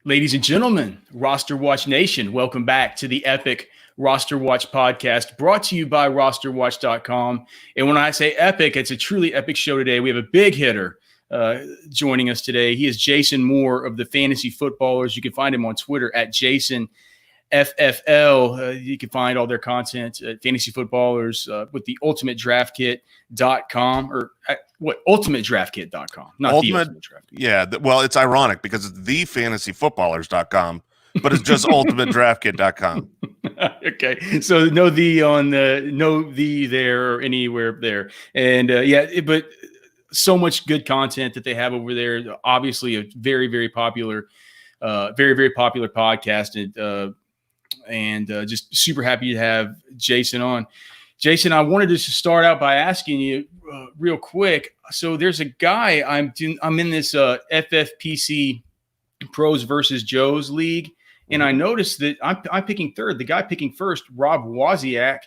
Ladies and gentlemen, RosterWatch Nation, welcome back to the epic RosterWatch Podcast, brought to you by RosterWatch.com. And when I say epic, it's a truly epic show today. We have a big hitter joining us today. He is Jason Moore of the Fantasy Footballers. You can find him on Twitter at JasonFFL. You can find all their content at Fantasy Footballers with the ultimatedraftkit.com or ultimatedraftkit.com, not the Ultimate Draft Kit. Yeah, well, it's ironic because it's the fantasyfootballers.com, but it's just ultimatedraftkit.com. Okay, so no the there or anywhere there, and but so much good content that they have over there. Obviously, a very very popular podcast, and just super happy to have Jason on. Jason, I wanted to start out by asking you real quick. So there's a guy I'm in this FFPC Pros versus Joes league, and I noticed that I'm picking third. The guy picking first, Rob Wozniak,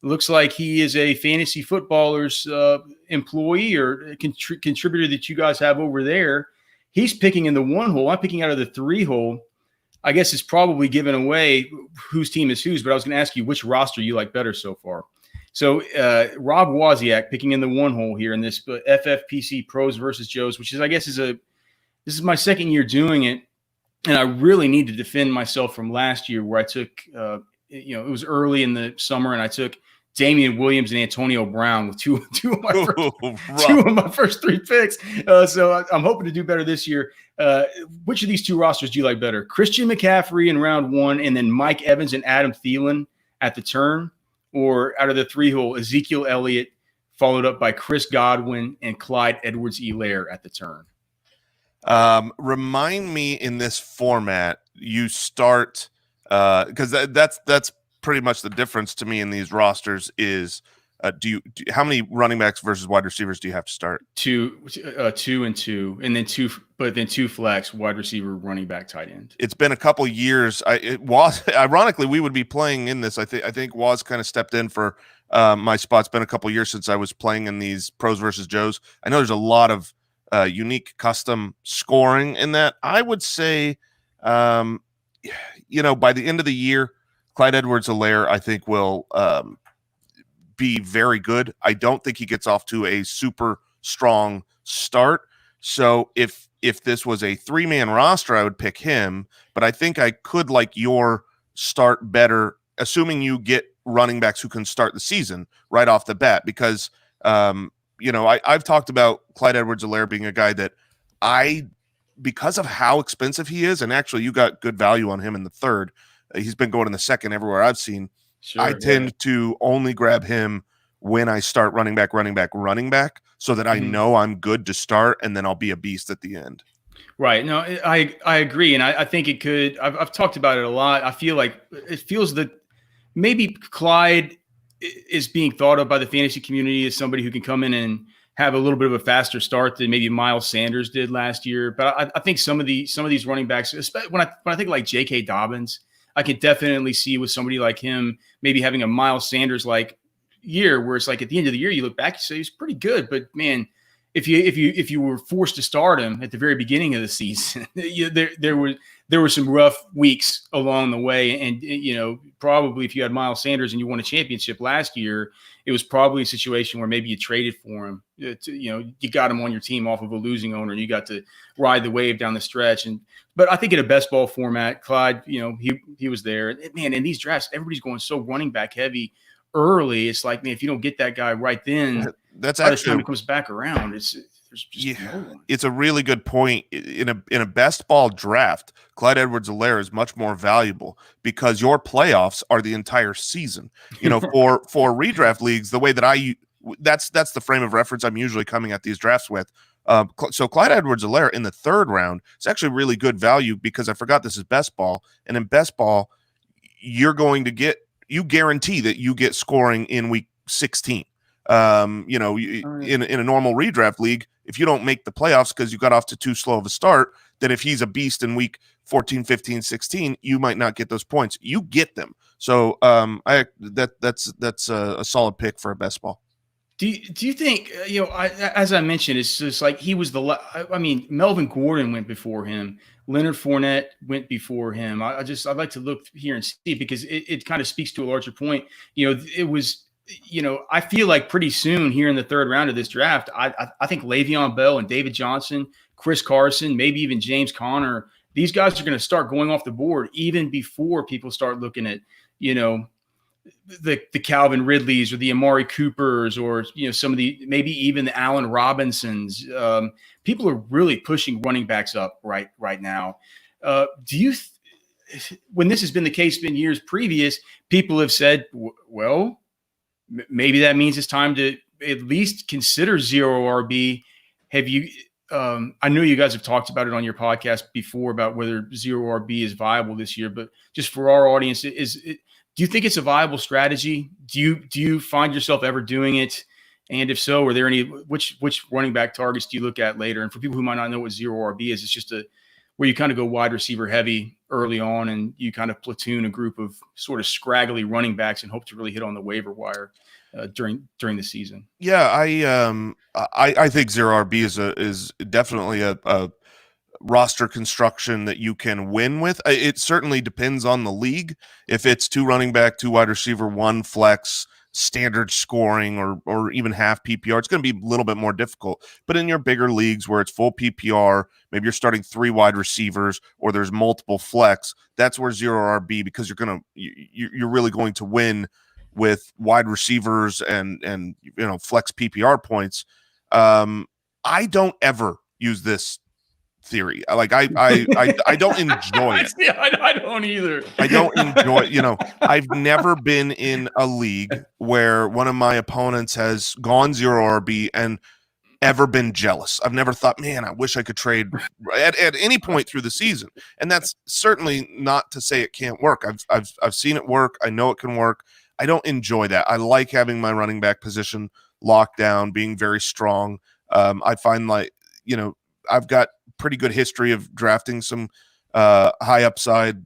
looks like he is a Fantasy Footballers employee or contributor that you guys have over there. He's picking in the one hole. I'm picking out of the three hole. I guess it's probably given away whose team is whose, but I was going to ask you which roster you like better so far. So Rob Wozniak picking in the one hole here in this FFPC Pros versus Joes, which is, I guess, this is my second year doing it. And I really need to defend myself from last year where I took, it was early in the summer and I took Damian Williams and Antonio Brown with two of my first three picks. So I'm hoping to do better this year. Which of these two rosters do you like better? Christian McCaffrey in round one and then Mike Evans and Adam Thielen at the turn? Or out of the three hole, Ezekiel Elliott followed up by Chris Godwin and Clyde Edwards-Helaire at the turn? Remind me in this format, you start because that's pretty much the difference to me in these rosters is how many running backs versus wide receivers do you have to start? Two and two, and then two flex, wide receiver, running back, tight end. It's been a couple years. It was ironically we would be playing in this. I think Woz kind of stepped in for my spot. It's been a couple years since I was playing in these Pros versus Joes. I know there's a lot of unique custom scoring in that. I would say, by the end of the year, Clyde Edwards-Helaire I think will be very good. I don't think he gets off to a super strong start. So if this was a three-man roster, I would pick him, but I think I could like your start better, assuming you get running backs who can start the season right off the bat, because I've talked about Clyde Edwards-Helaire being a guy that because of how expensive he is, and actually you got good value on him in the third. He's been going in the second everywhere I've seen. Sure, I tend to only grab him when I start running back, so that I know I'm good to start, and then I'll be a beast at the end. Right. No, I agree, and I think it could. I've talked about it a lot. I feel like it feels that maybe Clyde is being thought of by the fantasy community as somebody who can come in and have a little bit of a faster start than maybe Miles Sanders did last year. But I think some of these running backs, especially when I think like J.K. Dobbins, I could definitely see with somebody like him maybe having a Miles Sanders like year where it's like at the end of the year you look back and say he's pretty good, but man, if you were forced to start him at the very beginning of the season, there were some rough weeks along the way, and probably if you had Miles Sanders and you won a championship last year, it was probably a situation where maybe you traded for him. You got him on your team off of a losing owner, and you got to ride the wave down the stretch. But I think in a best ball format, Clyde, he was there. And man, in these drafts, everybody's going so running back heavy early. It's like, man, if you don't get that guy right then, that's by the time it comes back around, there's just no one. It's a really good point. In a best ball draft, Clyde Edwards-Helaire is much more valuable because your playoffs are the entire season. For redraft leagues, the way that that's the frame of reference I'm usually coming at these drafts with. So Clyde Edwards-Helaire in the third round is actually really good value because I forgot this is best ball, and in best ball, you guarantee that you get scoring in week 16. In a normal redraft league, if you don't make the playoffs because you got off to too slow of a start, then if he's a beast in week 14, 15, 16, you might not get those points. You get them. So that's a solid pick for a best ball. Do you think, as I mentioned, it's just like he was Melvin Gordon went before him. Leonard Fournette went before him. I'd like to look here and see, because it kind of speaks to a larger point. It was, I feel like pretty soon here in the third round of this draft, I think Le'Veon Bell and David Johnson, Chris Carson, maybe even James Conner, these guys are going to start going off the board even before people start looking at, the Calvin Ridleys or the Amari Coopers, or some of the, maybe even the Allen Robinsons. People are really pushing running backs up right now. When this has been the case in years previous, people have said, well, maybe that means it's time to at least consider zero RB. Have you? I know you guys have talked about it on your podcast before about whether zero RB is viable this year, but just for our audience, do you think it's a viable strategy? Do you find yourself ever doing it? And if so, are there any, which running back targets do you look at later? And for people who might not know what zero RB is, it's just where you kind of go wide receiver heavy early on, and you kind of platoon a group of sort of scraggly running backs and hope to really hit on the waiver wire during the season. Yeah, I think zero RB is definitely a roster construction that you can win with. It certainly depends on the league. If it's 2 running back, 2 wide receiver, 1 flex, standard scoring, or even half PPR, it's going to be a little bit more difficult. But in your bigger leagues where it's full PPR, maybe you're starting 3 wide receivers, or there's multiple flex, that's where zero RB, because you're really going to win with wide receivers and flex PPR points. I don't ever use this theory. Like I don't enjoy it. Yeah, I don't either. I don't enjoy, I've never been in a league where one of my opponents has gone zero RB and ever been jealous. I've never thought, man, I wish I could trade at any point through the season. And that's certainly not to say it can't work. I've seen it work. I know it can work. I don't enjoy that. I like having my running back position locked down, being very strong. I find I've got pretty good history of drafting some high upside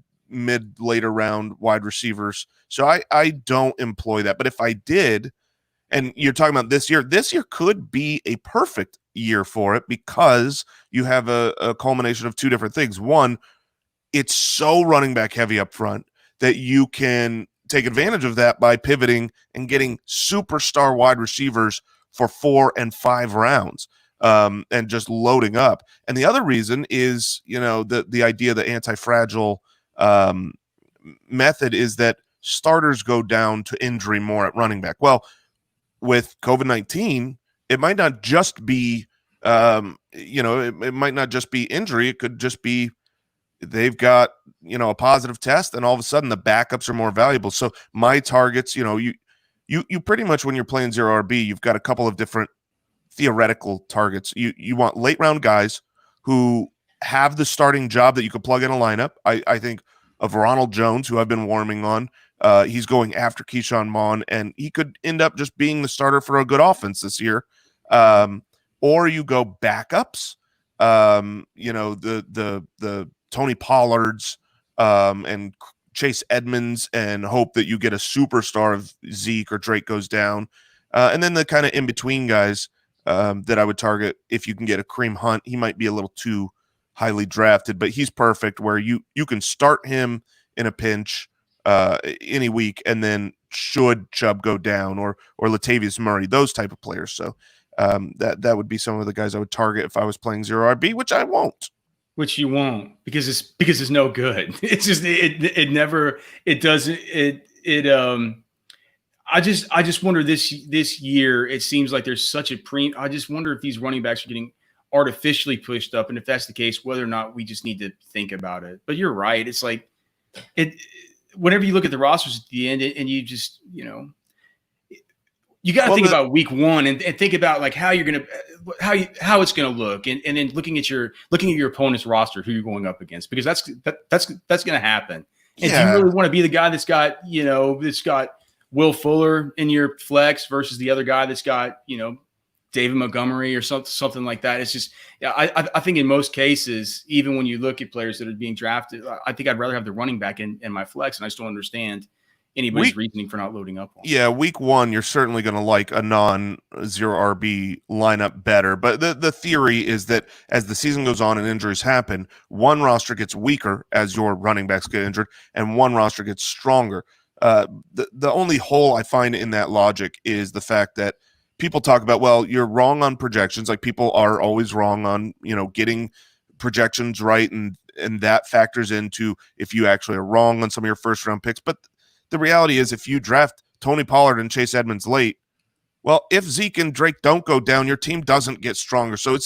later round wide receivers. So I don't employ that. But if I did, and you're talking about this year could be a perfect year for it, because you have a culmination of 2 different things. One, it's so running back heavy up front that you can take advantage of that by pivoting and getting superstar wide receivers for 4 and 5 rounds. And just loading up. And the other reason is, the idea, the anti-fragile method is that starters go down to injury more at running back. Well, with COVID-19, it might not just be, it might not just be injury. It could just be they've got, a positive test, and all of a sudden the backups are more valuable. So my targets, you pretty much, when you're playing zero RB, you've got a couple of different theoretical targets. You want late round guys who have the starting job that you could plug in a lineup. I think of Ronald Jones, who I've been warming on. He's going after Keyshawn Vaughn, and he could end up just being the starter for a good offense this year. Or you go backups, the Tony Pollards and Chase Edmonds, and hope that you get a superstar of Zeke or Drake goes down. And then the kind of in-between guys that I would target, if you can get a Kareem Hunt. He might be a little too highly drafted, but he's perfect where you can start him in a pinch any week, and then should Chubb go down, or Latavius Murray, those type of players. So that would be some of the guys I would target if I was playing zero RB, which I won't. Which you won't, because it's no good. It's just it never, it doesn't, I just wonder this year, it seems like there's such a I just wonder if these running backs are getting artificially pushed up, and if that's the case, whether or not we just need to think about it. But you're right. It's like whenever you look at the rosters at the end, and you just, you got to think about week 1 and think about like how you're going to, how it's going to look. And then looking at your opponent's roster, who you're going up against, because that's going to happen. And do you really want to be the guy that's got Will Fuller in your flex versus the other guy that's got, David Montgomery or something like that? It's just, I think in most cases, even when you look at players that are being drafted, I think I'd rather have the running back in my flex. And I just don't understand, anybody's reasoning for not loading up on. Yeah, week 1, you're certainly going to like a non-zero RB lineup better. But the theory is that as the season goes on and injuries happen, one roster gets weaker as your running backs get injured, and one roster gets stronger. The only hole I find in that logic is the fact that people talk about, well, you're wrong on projections. Like, people are always wrong on, getting projections right, and that factors into if you actually are wrong on some of your first round picks. But the reality is, if you draft Tony Pollard and Chase Edmonds late, well, if Zeke and Drake don't go down, your team doesn't get stronger. So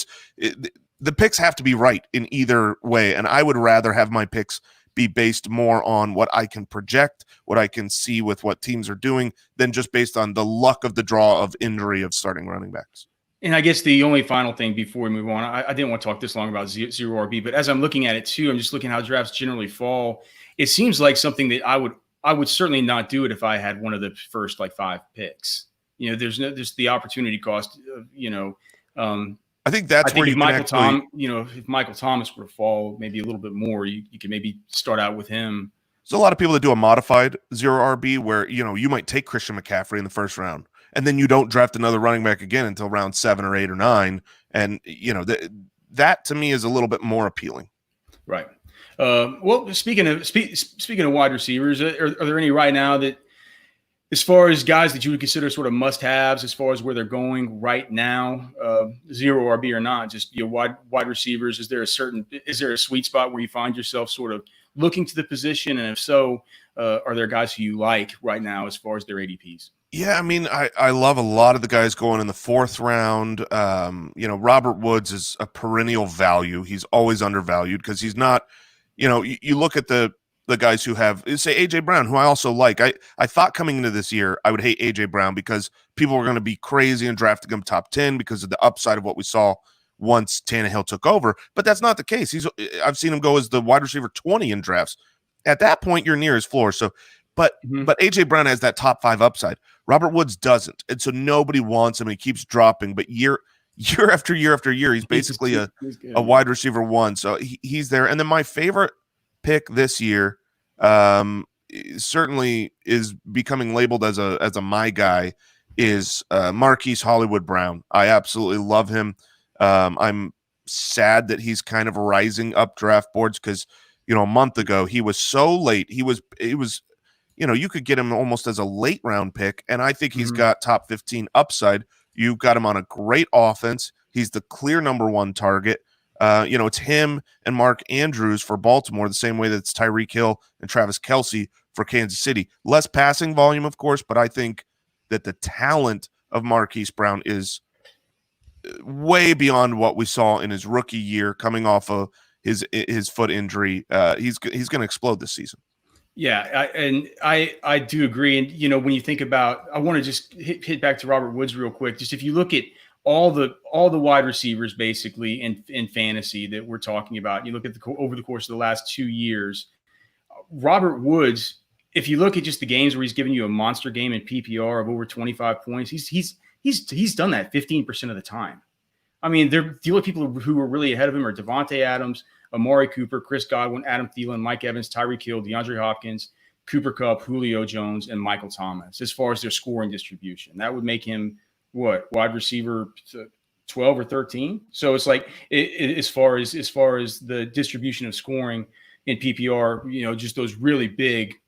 the picks have to be right in either way. And I would rather have my picks be based more on what I can project, what I can see with what teams are doing, than just based on the luck of the draw of injury of starting running backs. And I guess the only final thing before we move on, I didn't want to talk this long about zero RB, but as I'm looking at it too, I'm just looking how drafts generally fall. It seems like something that I would certainly not do it if I had one of the first 5 picks. There's the opportunity cost of, I think that's where you can if Michael Thomas were to fall maybe a little bit more, you could maybe start out with him. There's a lot of people that do a modified zero RB where, you might take Christian McCaffrey in the first round, and then you don't draft another running back again until round 7 or 8 or 9. And, that to me is a little bit more appealing. Right. Well, speaking of wide receivers, are there any right now that, as far as guys that you would consider sort of must-haves as far as where they're going right now, zero RB or not, just wide receivers? Is there a sweet spot where you find yourself sort of looking to the position, and if so, are there guys who you like right now as far as their ADPs? Yeah, I mean, I love a lot of the guys going in the 4th round. Robert Woods is a perennial value. He's always undervalued because he's not. You look at the guys who have, say, A.J. Brown, who I also like. I thought coming into this year I would hate A.J. Brown because people were going to be crazy and drafting him top 10 because of the upside of what we saw once Tannehill took over. But that's not the case. I've seen him go as the wide receiver 20 in drafts. At that point, you're near his floor. So, but A.J. Brown has that top 5 upside. Robert Woods doesn't. And so nobody wants him. He keeps dropping. But year after year after year, he's basically a wide receiver 1. So he's there. And then my favorite pick this year certainly is becoming labeled as a my guy is Marquise Hollywood Brown. I absolutely love him. I'm sad that he's kind of rising up draft boards because, a month ago he was so late. He was you could get him almost as a late round pick, and I think he's got top 15 upside. You've got him on a great offense. He's the clear number 1 target. It's him and Mark Andrews for Baltimore, the same way that it's Tyreek Hill and Travis Kelce for Kansas City. Less passing volume, of course, but I think that the talent of Marquise Brown is way beyond what we saw in his rookie year coming off of his foot injury. He's going to explode this season. Yeah, I do agree. And, when you think about, I want to just hit back to Robert Woods real quick. Just if you look at all the wide receivers basically in fantasy that we're talking about, you look at over the course of the last 2 years, Robert Woods, if you look at just the games where he's given you a monster game in PPR of over 25 points, he's done that 15% of the time. I mean, the only people who are really ahead of him are Devontae Adams, Amari Cooper, Chris Godwin, Adam Thielen, Mike Evans, Tyreek Hill, DeAndre Hopkins, Cooper Kupp, Julio Jones, and Michael Thomas, as far as their scoring distribution. That would make him wide receiver 12 or 13. So it's like as far as the distribution of scoring in PPR, just those really big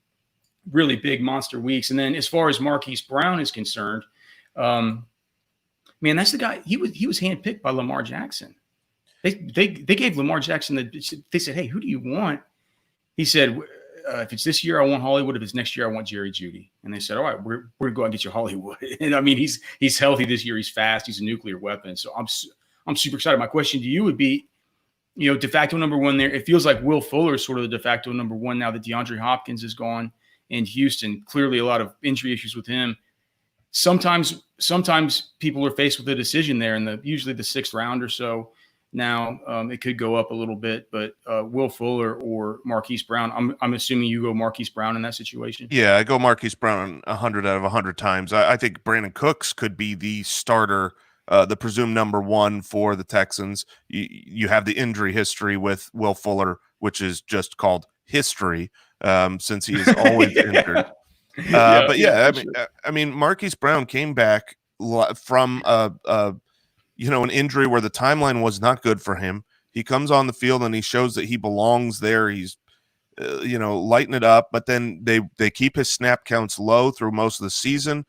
monster weeks. And then as far as Marquise Brown is concerned, man, that's the guy. He was handpicked by Lamar Jackson. They gave Lamar Jackson they said, hey, who do you want? He said, if it's this year, I want Hollywood. If it's next year, I want Jerry Jeudy. And they said, all right, we're going to go out and get you Hollywood. And I mean, he's healthy this year. He's fast. He's a nuclear weapon. So I'm super excited. My question to you would be, de facto number 1 there. It feels like Will Fuller is sort of the de facto number 1 now that DeAndre Hopkins is gone in Houston. Clearly a lot of injury issues with him. Sometimes people are faced with a decision there in usually the 6th round or so. Now it could go up a little bit, but Will Fuller or Marquise Brown, I'm assuming you go Marquise Brown in that situation. Yeah, I go Marquise Brown 100 out of 100 times. I think Brandon Cooks could be the starter, the presumed number 1 for the Texans. You have the injury history with Will Fuller, which is just called history since he is always injured. But yeah, sure. I mean, Marquise Brown came back from an injury where the timeline was not good for him. He comes on the field and he shows that he belongs there. He's lighten it up, but then they keep his snap counts low through most of the season.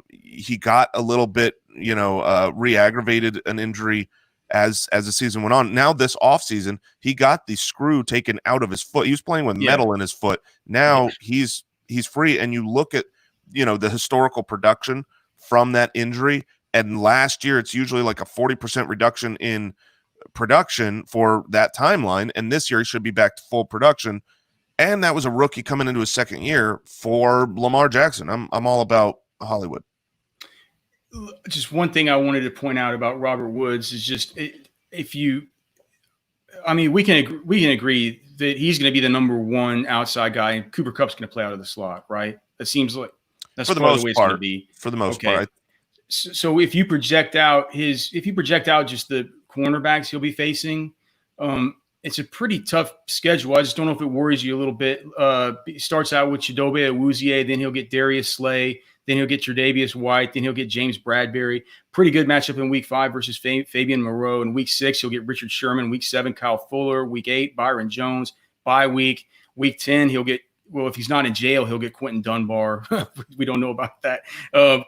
He got a little bit, re-aggravated an injury as the season went on. Now this offseason, he got the screw taken out of his foot. He was playing with metal in his foot. Now he's free, and you look at the historical production from that injury, and last year it's usually like a 40% reduction in production for that timeline, and this year he should be back to full production. And that was a rookie coming into his second year for Lamar Jackson. I'm all about Hollywood. Just one thing I wanted to point out about Robert Woods is just we can agree that he's going to be the number one outside guy, and Cooper Kupp's going to play out of the slot, right? That seems like that's for the most it's part. Going to be. For the most part. So if you project out just the cornerbacks he'll be facing, it's a pretty tough schedule. I just don't know if it worries you a little bit. It starts out with Chidobe Awuzie, then he'll get Darius Slay, then he'll get Tre'Davious White, then he'll get James Bradbury. Pretty good matchup in week 5 versus Fabian Moreau. In week 6, he'll get Richard Sherman. Week 7, Kyle Fuller. Week 8, Byron Jones. Bye week. Week 10, he'll get, if he's not in jail, he'll get Quentin Dunbar. We don't know about that.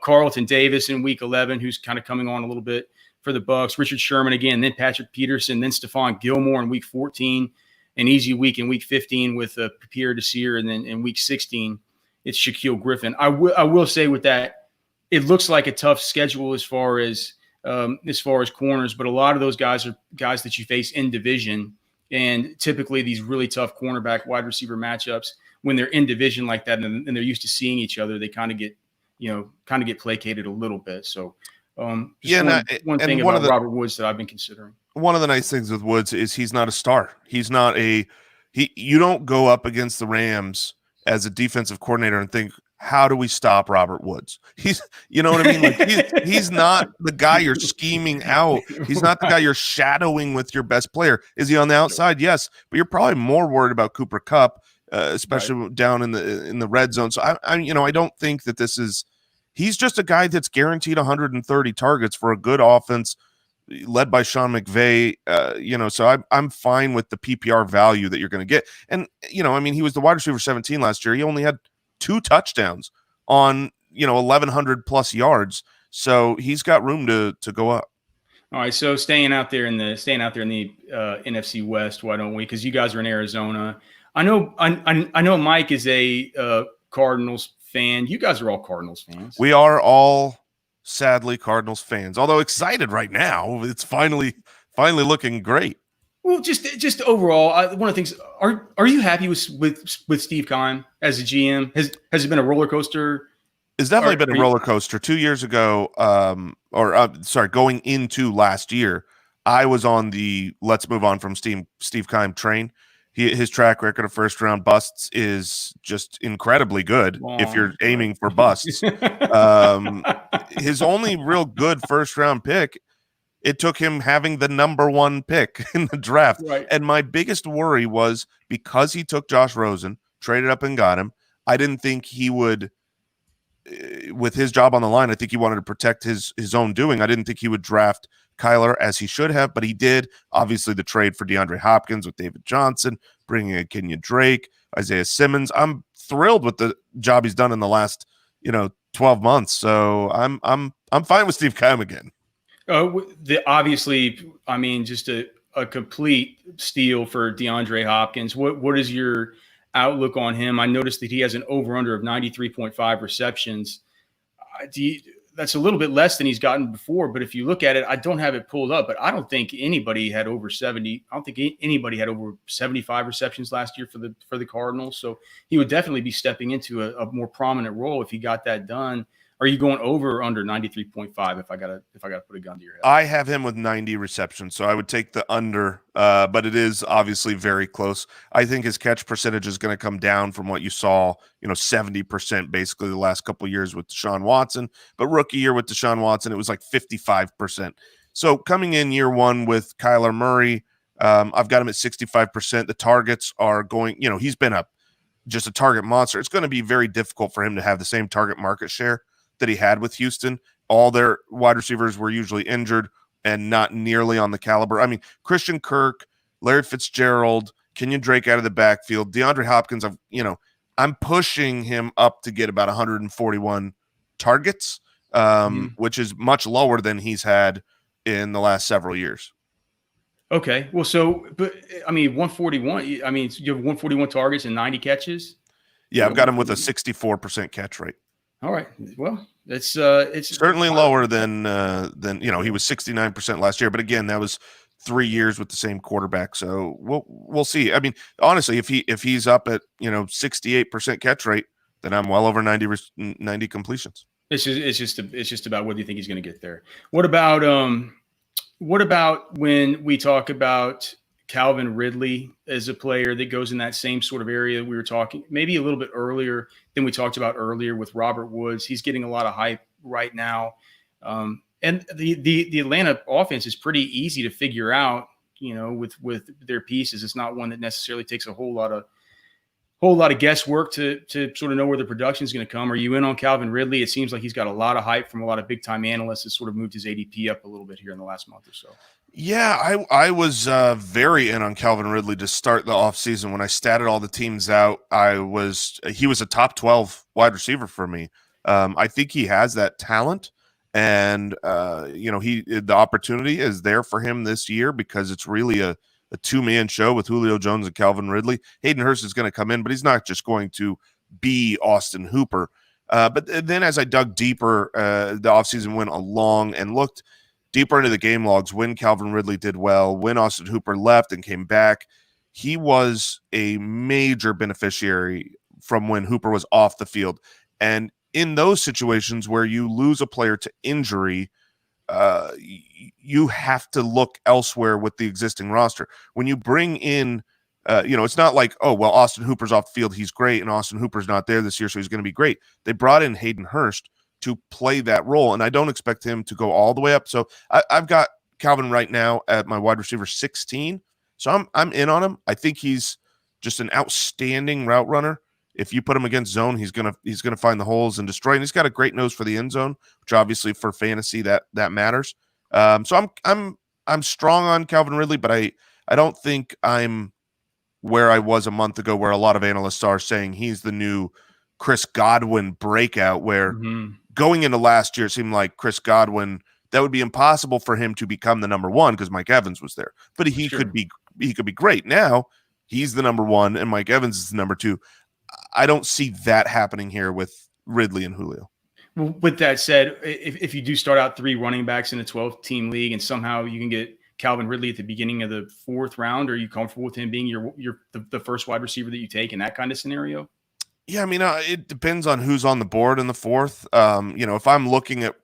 Carlton Davis in week 11, who's kind of coming on a little bit for the Bucs. Richard Sherman again, then Patrick Peterson, then Stephon Gilmore in week 14. An easy week in week 15 with Pierre Desir, and then in week 16, it's Shaquille Griffin. I will say with that, it looks like a tough schedule as far as corners, but a lot of those guys are guys that you face in division, and typically these really tough cornerback wide receiver matchups, when they're in division like that and they're used to seeing each other, they kind of get placated a little bit. So one thing about Robert Woods that I've been considering. One of the nice things with Woods is he's not a star. He's not you don't go up against the Rams as a defensive coordinator and think, how do we stop Robert Woods? He's, you know what I mean? Like he's not the guy you're scheming out. He's not the guy you're shadowing with your best player. Is he on the outside? Yes, but you're probably more worried about Cooper Kupp, especially down in the red zone. So I don't think that this is. He's just a guy that's guaranteed 130 targets for a good offense led by Sean McVay. So I'm fine with the PPR value that you're going to get. And he was the wide receiver 17 last year. He only had 2 touchdowns on 1,100 plus yards. So he's got room to go up. All right, so staying out there in the NFC West, why don't we? Because you guys are in Arizona. I know Mike is a Cardinals fan. You guys are all Cardinals fans. We are all sadly Cardinals fans, although excited right now. It's finally looking great. Well, just overall, one of the things. Are you happy with Steve Keim as a GM? Has it been a roller coaster? It's definitely been a roller coaster. 2 years ago, going into last year, I was on the let's move on from Steve Keim train. His track record of first round busts is just incredibly good. If you're aiming for busts, his only real good first round pick, it took him having the number 1 pick in the draft. Right. And my biggest worry was because he took Josh Rosen, traded up and got him. I didn't think he would, with his job on the line, I think he wanted to protect his own doing. I didn't think he would draft Kyler as he should have, but he did. Obviously, the trade for DeAndre Hopkins with David Johnson, bringing in Kenyon Drake, Isaiah Simmons. I'm thrilled with the job he's done in the last 12 months. So I'm fine with Steve Keim again. Obviously, just a complete steal for DeAndre Hopkins. What is your outlook on him? I noticed that he has an over-under of 93.5 receptions. That's a little bit less than he's gotten before, but if you look at it, I don't have it pulled up, but I don't think anybody had over 70. I don't think anybody had over 75 receptions last year for the Cardinals. So he would definitely be stepping into a more prominent role if he got that done. Are you going over or under 93.5 if I gotta put a gun to your head? I have him with 90 receptions, so I would take the under, but it is obviously very close. I think his catch percentage is going to come down from what you saw, 70% basically the last couple of years with Deshaun Watson. But rookie year with Deshaun Watson, it was like 55%. So coming in year 1 with Kyler Murray, I've got him at 65%. The targets are going, he's been a just a target monster. It's going to be very difficult for him to have the same target market share that he had with Houston. All their wide receivers were usually injured and not nearly on the caliber. I mean, Christian Kirk, Larry Fitzgerald, Kenyon Drake out of the backfield, DeAndre Hopkins, I'm pushing him up to get about 141 targets, which is much lower than he's had in the last several years. Okay. Well, but I mean, 141, I mean, you have 141 targets and 90 catches. Yeah, I've got him with a 64% catch rate. All right. Well, it's certainly lower than he was 69% last year, but again, that was 3 years with the same quarterback. So we'll see. I mean, honestly, if he's up at 68% catch rate, then I'm well over 90 completions. It's just about whether you think he's going to get there. What about when we talk about Calvin Ridley as a player that goes in that same sort of area we were talking, maybe a little bit earlier than we talked about earlier with Robert Woods. He's getting a lot of hype right now. And the Atlanta offense is pretty easy to figure out, with their pieces. It's not one that necessarily takes a whole lot of guesswork to sort of know where the production is going to come. Are you in on Calvin Ridley? It seems like he's got a lot of hype from a lot of big time analysts that sort of moved his ADP up a little bit here in the last month or so. Yeah, I was very in on Calvin Ridley to start the offseason. When I statted all the teams out, he was a top 12 wide receiver for me. I think he has that talent, and the opportunity is there for him this year because it's really a two-man show with Julio Jones and Calvin Ridley. Hayden Hurst is going to come in, but he's not just going to be Austin Hooper. But then as I dug deeper, the offseason went along and looked deeper into the game logs when Calvin Ridley did well, when Austin Hooper left and came back. He was a major beneficiary from when Hooper was off the field. And in those situations where you lose a player to injury, you have to look elsewhere with the existing roster. When you bring in, it's not like, oh, well, Austin Hooper's off the field, he's great, and Austin Hooper's not there this year, so he's going to be great. They brought in Hayden Hurst to play that role, and I don't expect him to go all the way up. So I've got Calvin right now at my wide receiver 16, so I'm in on him. I think he's just an outstanding route runner. If you put him against zone, he's gonna find the holes and destroy. And he's got a great nose for the end zone, which obviously for fantasy that matters. So I'm strong on Calvin Ridley, but I don't think I'm where I was a month ago, where a lot of analysts are saying he's the new Chris Godwin breakout. Where going into last year, it seemed like Chris Godwin, that would be impossible for him to become the number one because Mike Evans was there, but he could be great. Now he's the number one and Mike Evans is the number two. I don't see that happening here with Ridley and Julio. Well, with that said, if you do start out 3 running backs in a 12-team league and somehow you can get Calvin Ridley at the beginning of the 4th round, are you comfortable with him being the first wide receiver that you take in that kind of scenario? Yeah, I mean, it depends on who's on the board in the 4th. If I'm looking at,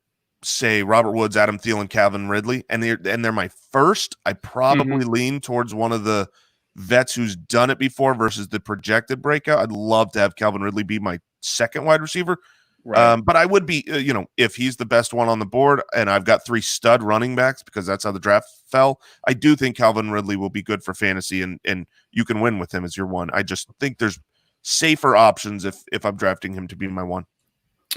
say, Robert Woods, Adam Thielen, Calvin Ridley, and they're my first, I probably lean towards one of the vets who's done it before versus the projected breakout. I'd love to have Calvin Ridley be my second wide receiver. Right. But I would be, if he's the best one on the board and I've got 3 stud running backs because that's how the draft fell, I do think Calvin Ridley will be good for fantasy and you can win with him as your one. I just think there's safer options if I'm drafting him to be my one.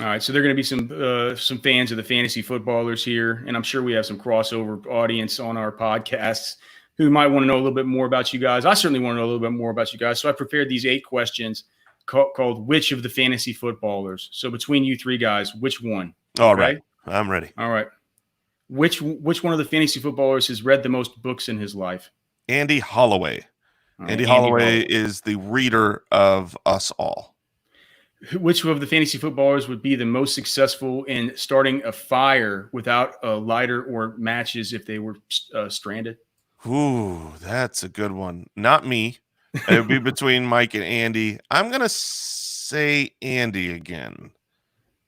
All right, so there are going to be some fans of the fantasy footballers here, and I'm sure we have some crossover audience on our podcasts who might want to know a little bit more about you guys. I certainly want to know a little bit more about you guys. So I prepared these 8 questions called Which of the Fantasy Footballers? So between you 3 guys, which one? All right. I'm ready. All right. Which one of the fantasy footballers has read the most books in his life? Andy Holloway. Right, Andy Holloway is the reader of us all. Which of the fantasy footballers would be the most successful in starting a fire without a lighter or matches if they were stranded? Ooh, that's a good one. Not me. It would be between Mike and Andy. I'm gonna say Andy again,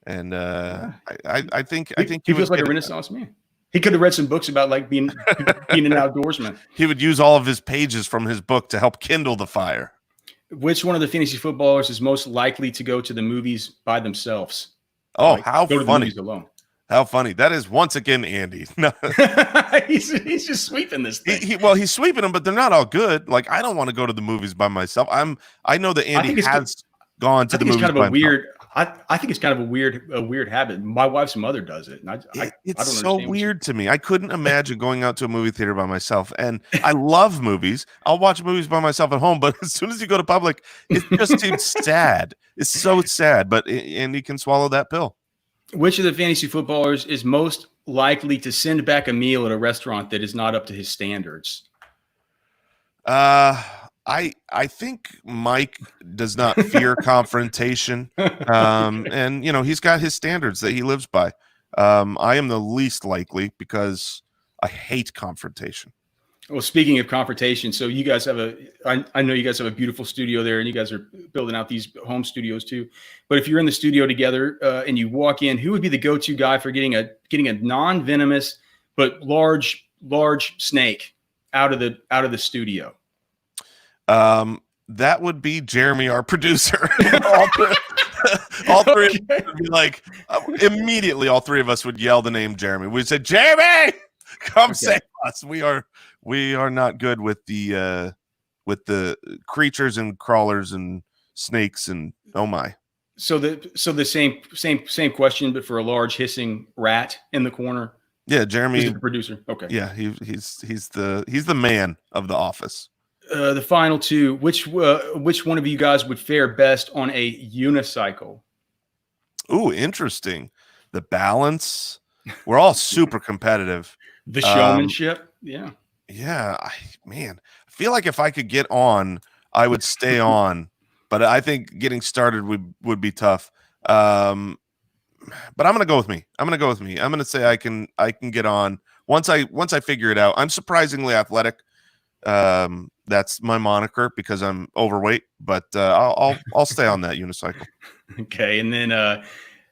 and I think he feels like a Renaissance man. He could have read some books about like being an outdoorsman. He would use all of his pages from his book to help kindle the fire. Which one of the fantasy footballers is most likely to go to the movies by themselves? Oh, how go to funny! The movies alone. How funny. That is once again Andy. No. he's just sweeping this thing. He's sweeping them, but they're not all good. Like, I don't want to go to the movies by myself. I know that Andy has gone to the movies. Kind of a weird. I think it's kind of a weird habit. My wife's mother does it, and it's I don't so understand weird to me. I couldn't imagine going out to a movie theater by myself. And I love movies. I'll watch movies by myself at home, but as soon as you go to public, it just seems sad. It's so sad. But Andy can swallow that pill. Which of the fantasy footballers is most likely to send back a meal at a restaurant that is not up to his standards? I think Mike does not fear confrontation. And he's got his standards that he lives by. I am the least likely because I hate confrontation. Well, speaking of confrontation, so you guys have I know you guys have a beautiful studio there, and you guys are building out these home studios too. But if you're in the studio together and you walk in, who would be the go-to guy for getting a non-venomous but large snake out of the studio? That would be Jeremy, our producer. all three of us would be like, immediately all three of us would yell the name Jeremy. We'd say, Jeremy, come save us. We are not good with the creatures and crawlers and snakes and oh my. So the same question, but for a large hissing rat in the corner. Yeah, Jeremy is the producer. Okay. Yeah, he's the man of the office. The final two, which one of you guys would fare best on a unicycle? Ooh, interesting. The balance. We're all super competitive. The showmanship. Yeah. I feel like if I could get on, I would stay on, but I think getting started would be tough. But I'm going to go with me. I'm going to say I can get on once I figure it out. I'm surprisingly athletic. That's my moniker because I'm overweight, but I'll stay on that unicycle. Okay, and then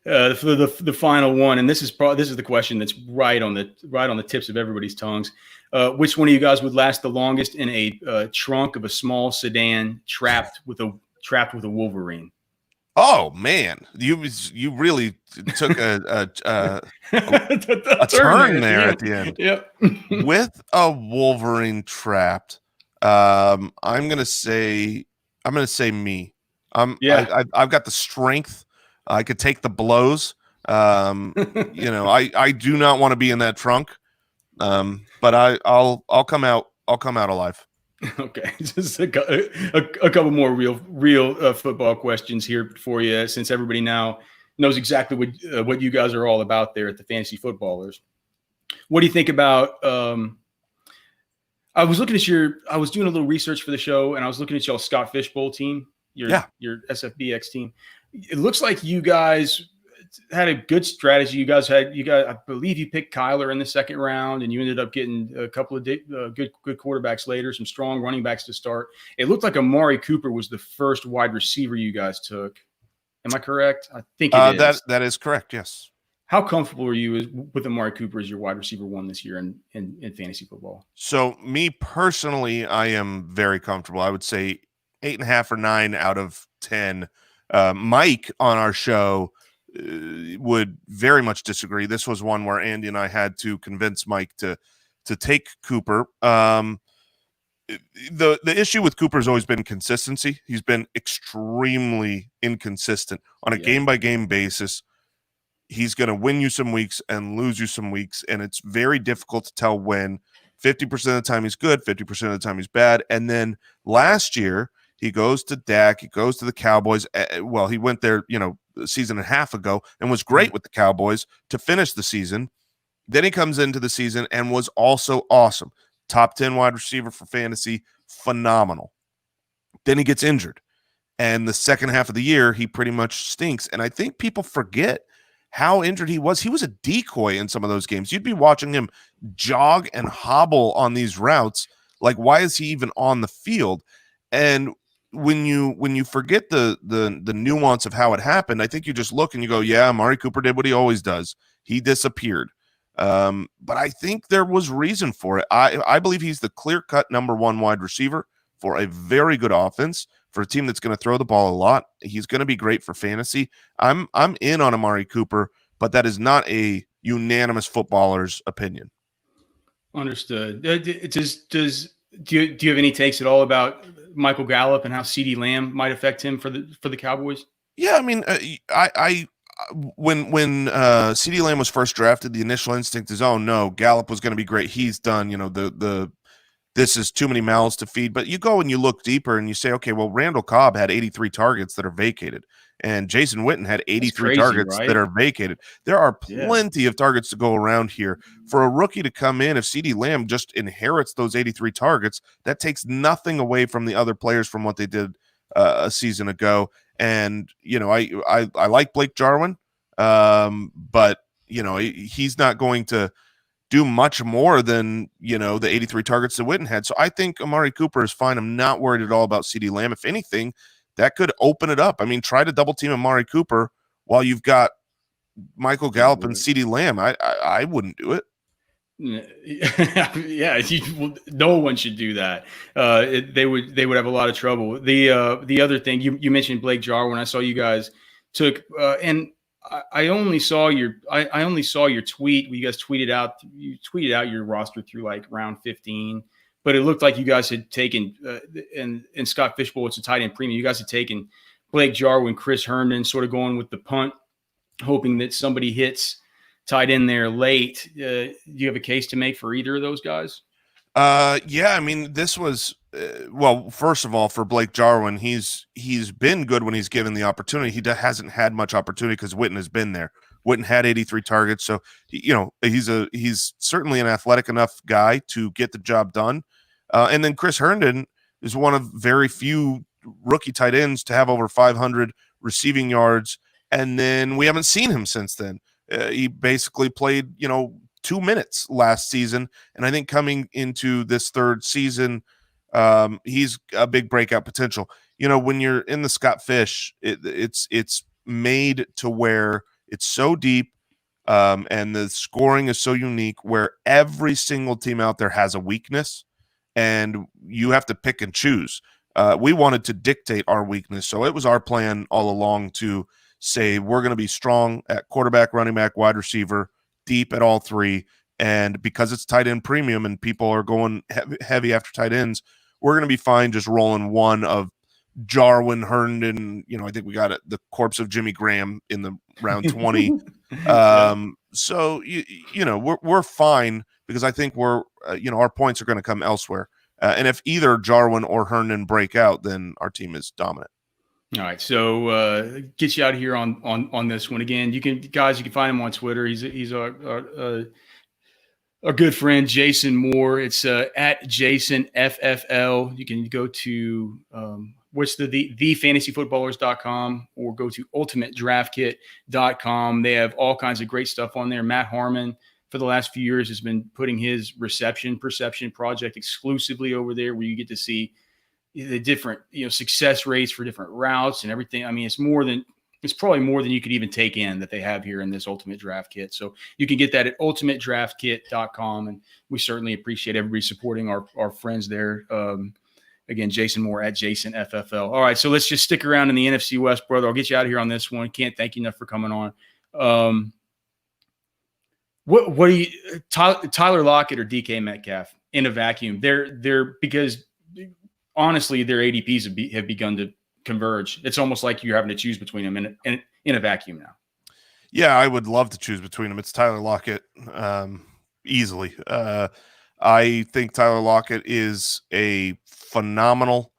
the final one, and this is the question that's right on the tips of everybody's tongues. Which one of you guys would last the longest in a trunk of a small sedan trapped with a Wolverine? Oh man, you really took a turn there at the end. Yep. With a Wolverine trapped, I'm gonna say me. I've got the strength. I could take the blows. I do not want to be in that trunk. But I'll come out alive. Okay, just a couple more real football questions here for you, since everybody now knows exactly what you guys are all about there at the Fantasy Footballers. What do you think about? I was doing a little research for the show, and I was looking at y'all's Scott Fishbowl team, your SFBX team. It looks like you guys had a good strategy. You guys, I believe you picked Kyler in the second round, and you ended up getting a couple of good quarterbacks later, some strong running backs to start. It looked like Amari Cooper was the first wide receiver you guys took. Am I correct? I think it is. That is correct. Yes. How comfortable are you with Amari Cooper as your wide receiver one this year in fantasy football? So me personally, I am very comfortable. I would say 8.5 or 9 out of 10. Mike on our show would very much disagree. This was one where Andy and I had to convince Mike to take Cooper. The issue with Cooper has always been consistency. He's been extremely inconsistent on a game-by-game basis. He's going to win you some weeks and lose you some weeks, and it's very difficult to tell when. 50% of the time he's good, 50% of the time he's bad. And then last year, he goes to Dak, he goes to the Cowboys. Well, he went there, a season and a half ago and was great with the Cowboys to finish the season. Then he comes into the season and was also awesome. Top 10 wide receiver for fantasy, phenomenal. Then he gets injured. And the second half of the year, he pretty much stinks. And I think people forget how injured he was. He was a decoy in some of those games. You'd be watching him jog and hobble on these routes. Like, why is he even on the field? And when you forget the nuance of how it happened, I think you just look and you go, yeah, Amari Cooper did what he always does. He disappeared. But I think there was reason for it. I believe he's the clear-cut number one wide receiver for a very good offense, for a team that's going to throw the ball a lot. He's going to be great for fantasy. I'm in on Amari Cooper, but that is not a unanimous footballer's opinion. Understood. Does Do you have any takes at all about Michael Gallup and how CeeDee Lamb might affect him for the Cowboys? Yeah, I mean, when CeeDee Lamb was first drafted, the initial instinct is, oh no, Gallup was going to be great. He's done. This is too many mouths to feed. But you go and you look deeper and you say, okay, well, Randall Cobb had 83 targets that are vacated, and Jason Witten had 83 targets that are vacated. There are plenty of targets to go around here. For a rookie to come in, if CeeDee Lamb just inherits those 83 targets, that takes nothing away from the other players from what they did a season ago. And, I like Blake Jarwin, but, he's not going to do much more than, the 83 targets that Witten had. So I think Amari Cooper is fine. I'm not worried at all about CeeDee Lamb. If anything, that could open it up. I mean, try to double team Amari Cooper while you've got Michael Gallup and CeeDee Lamb. I wouldn't do it. Yeah, no one should do that. They would have a lot of trouble. The other thing you mentioned, Blake Jarwin. I saw you guys took and I only saw your tweet. You guys tweeted out your roster through like round 15, but it looked like you guys had taken and Scott Fishbowl, it's a tight end premium. You guys had taken Blake Jarwin, Chris Herndon, sort of going with the punt, hoping that somebody hits tight end there late. Do you have a case to make for either of those guys? Yeah, I mean, this was well, first of all, for Blake Jarwin, he's been good when he's given the opportunity. He hasn't had much opportunity because Witten has been there. Witten had 83 targets, so he's certainly an athletic enough guy to get the job done. And then Chris Herndon is one of very few rookie tight ends to have over 500 receiving yards, and then we haven't seen him since then. He basically played 2 minutes last season, and I think coming into this third season, he's a big breakout potential. When you're in the Scott Fish, it's made to where it's so deep, and the scoring is so unique, where every single team out there has a weakness, and you have to pick and choose. We wanted to dictate our weakness, so it was our plan all along to say we're going to be strong at quarterback, running back, wide receiver, deep at all three. And because it's tight end premium and people are going heavy after tight ends, we're going to be fine just rolling one of Jarwin, Herndon. I think we got the corpse of Jimmy Graham in the round 20. So, we're fine because I think our points are going to come elsewhere. And if either Jarwin or Herndon break out, then our team is dominant. All right, so get you out of here on this one again. You can find him on Twitter. He's a good friend, Jason Moore. It's at JasonFFL. You can go to what's the fantasyfootballers.com or go to ultimatedraftkit.com. They have all kinds of great stuff on there. Matt Harmon, for the last few years, has been putting his reception perception project exclusively over there, where you get to see the different success rates for different routes and everything. I mean, it's probably more than you could even take in that they have here in this Ultimate Draft Kit. So you can get that at ultimatedraftkit.com, and we certainly appreciate everybody supporting our friends there. Again, Jason Moore at JasonFFL. All right, so let's just stick around in the NFC West, brother. I'll get you out of here on this one. Can't thank you enough for coming on. What do you Tyler Lockett or DK Metcalf in a vacuum? They're because honestly, their ADPs have begun to converge. It's almost like you're having to choose between them in a vacuum now. Yeah, I would love to choose between them. It's Tyler Lockett easily. I think Tyler Lockett is a phenomenal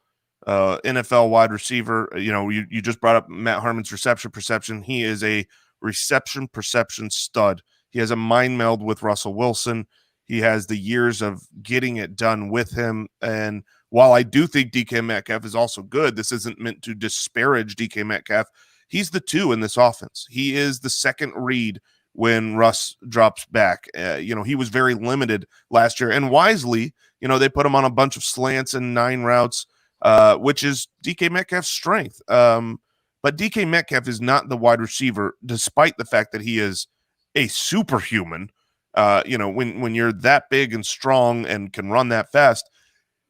NFL wide receiver. You just brought up Matt Harmon's reception perception. He is a reception perception stud. He has a mind meld with Russell Wilson. He has the years of getting it done with him. And while I do think DK Metcalf is also good, this isn't meant to disparage DK Metcalf. He's the 2 in this offense. He is the second read when Russ drops back. He was very limited last year. And wisely, they put him on a bunch of slants and 9 routes, which is DK Metcalf's strength. But DK Metcalf is not the wide receiver, despite the fact that he is a superhuman. When you're that big and strong and can run that fast,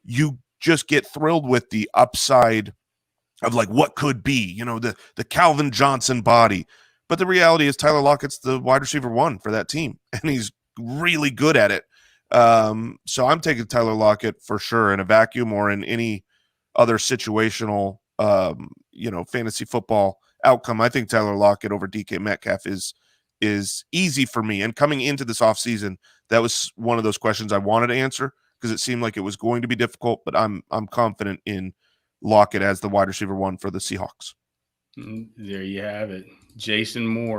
you just get thrilled with the upside of like what could be, the Calvin Johnson body. But the reality is Tyler Lockett's the wide receiver 1 for that team, and he's really good at it. So I'm taking Tyler Lockett for sure in a vacuum or in any other situational, fantasy football outcome. I think Tyler Lockett over DK Metcalf is easy for me. And coming into this offseason, that was one of those questions I wanted to answer because it seemed like it was going to be difficult, but I'm confident in Lockett as the wide receiver 1 for the Seahawks. There you have it. Jason Moore.